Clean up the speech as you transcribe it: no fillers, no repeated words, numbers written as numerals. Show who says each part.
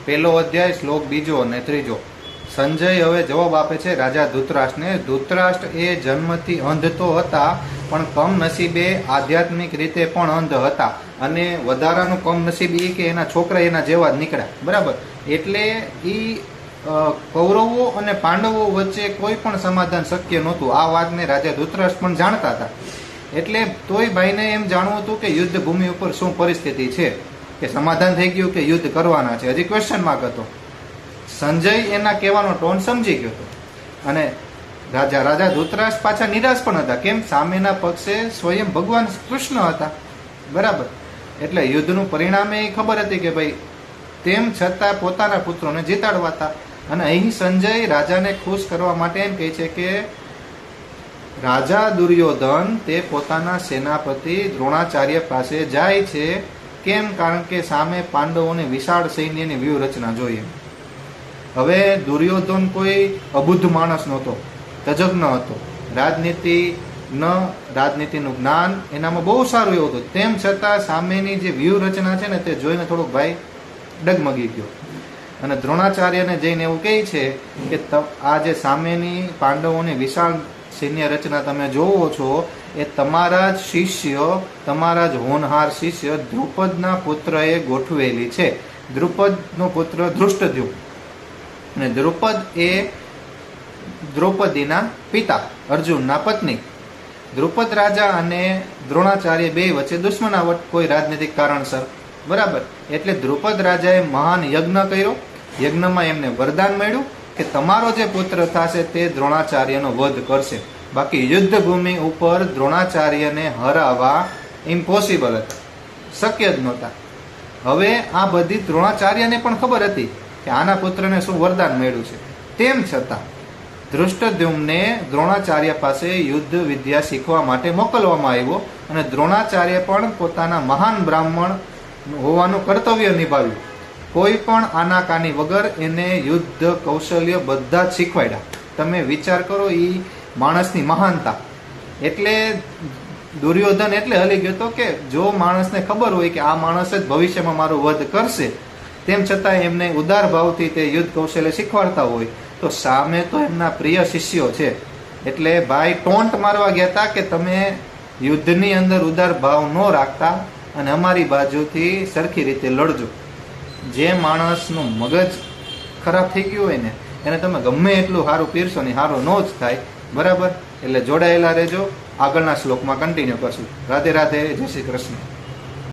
Speaker 1: પહેલો અધ્યાય શ્લોક 2 અને 3. સંજય હવે જવાબ આપે છે રાજા ધૃતરાષ્ટ્રને. ધૃતરાષ્ટ્ર એ જન્મથી અંધ તો હતા, પણ કમનસીબે આધ્યાત્મિક રીતે પણ અંધ હતા. અને વધારાનું કમનસીબ એ કે એના છોકરા એના જેવા જ નીકળ્યા. બરાબર. એટલે એ કૌરવો અને પાંડવો વચ્ચે કોઈ પણ સમાધાન શક્ય નહોતું. આ વાતને રાજા ધૃતરાષ્ટ્ર પણ જાણતા હતા. એટલે તોય ભાઈને એમ જાણવું હતું કે યુદ્ધ ભૂમિ ઉપર શું પરિસ્થિતિ છે, કે સમાધાન થઈ ગયું કે યુદ્ધ કરવાના છે. હજી ક્વેશ્ચન માર્ક હતો. સંજય એના કહેવાનો ટોન સમજી ગયો હતો. અને રાજા ધૃતરાષ્ટ્ર પાછા નિરાશ પણ હતા. કેમ? સામેના પક્ષે સ્વયં ભગવાન કૃષ્ણ હતા. બરાબર. એટલે યુદ્ધનું પરિણામ એ ખબર હતી કે ભાઈ તેમ છતાં પોતાના પુત્રોને જીતાડવા હતા. અને અહીં સંજય રાજાને ખુશ કરવા માટે એમ કહે છે કે રાજા દુર્યોધન તે પોતાના સેનાપતિ દ્રોણાચાર્ય પાસે જાય છે. કેમ? કારણ કે સામે પાંડવોની વિશાળ સૈન્યની વ્યૂહરચના જોઈએ. હવે દુર્યોધન કોઈ અબુદ્ધ માણસ નહોતો, તજજ્ઞ હતો. રાજનીતિનું જ્ઞાન એનામાં બહુ સારું એવું હતું. તેમ છતાં સામેની જે વ્યૂહરચના છે ને તે જોઈને થોડોક ભાઈ ડગમગી ગયો. અને દ્રોણાચાર્યને જઈને એવું કહે છે કે આ જે સામેની પાંડવોની વિશાળ સૈન્ય રચના તમે જોવો છો એ તમારા જ શિષ્ય, તમારા જ હોનહાર શિષ્ય દ્રુપદના પુત્રએ ગોઠવેલી છે. દ્રુપદનો પુત્ર ધૃષ્ટદ્યુમ્ન. અને દ્રુપદ એ દ્રૌપદીના પિતા, અર્જુનના પત્ની. દ્રુપદ રાજા અને દ્રોણાચાર્ય બે વચ્ચે દુશ્મનાવટ કોઈ રાજનીતિક કારણસર. બરાબર. એટલે દ્રુપદ રાજાએ મહાન યજ્ઞ કર્યો. યજ્ઞમાં એમને વરદાન મળ્યું કે તમારો જે પુત્ર થશે તે દ્રોણાચાર્યનો વધ કરશે. બાકી યુદ્ધ ભૂમિ ઉપર દ્રોણાચાર્યને હરાવવા ઇમ્પોસિબલ હતા, શક્ય જ નહોતા. હવે આ બધી દ્રોણાચાર્યને પણ ખબર હતી કે આના પુત્રને શું વરદાન મળ્યું છે. તેમ છતાં ધૃષ્ટદ્યુમ્નને દ્રોણાચાર્ય પાસે યુદ્ધ વિદ્યા શીખવા માટે મોકલવામાં આવ્યો. અને દ્રોણાચાર્ય પણ પોતાના મહાન બ્રાહ્મણ હોવાનું કર્તવ્ય નિભાવ્યું. કોઈ પણ આનાકાની વગર એને યુદ્ધ કૌશલ્ય બધા જ શીખવાડ્યા. તમે વિચાર કરો એ માણસની મહાનતા. એટલે દુર્યોધન એટલે હલી ગયો હતો કે જો માણસને ખબર હોય કે આ માણસ જ ભવિષ્યમાં મારો વધ કરશે, તેમ છતાં એમને ઉદાર ભાવથી તે યુદ્ધ કૌશલ્ય શીખવાડતા હોય તો સામે તો એમના પ્રિય શિષ્યો છે. એટલે ભાઈ ટોન્ટ મારવા ગયા હતા કે તમે યુદ્ધની અંદર ઉદાર ભાવ ન રાખતા અને અમારી બાજુથી સરખી રીતે લડજો. જે માણસનું મગજ ખરાબ થઈ ગયું હોય ને એને તમે ગમે એટલું સારું પીરશો ને સારું ન જ થાય. બરાબર. એટલે જોડાયેલા રહેજો. આગળના શ્લોકમાં કન્ટિન્યુ કરશું. રાધે રાધે. જય શ્રી કૃષ્ણ.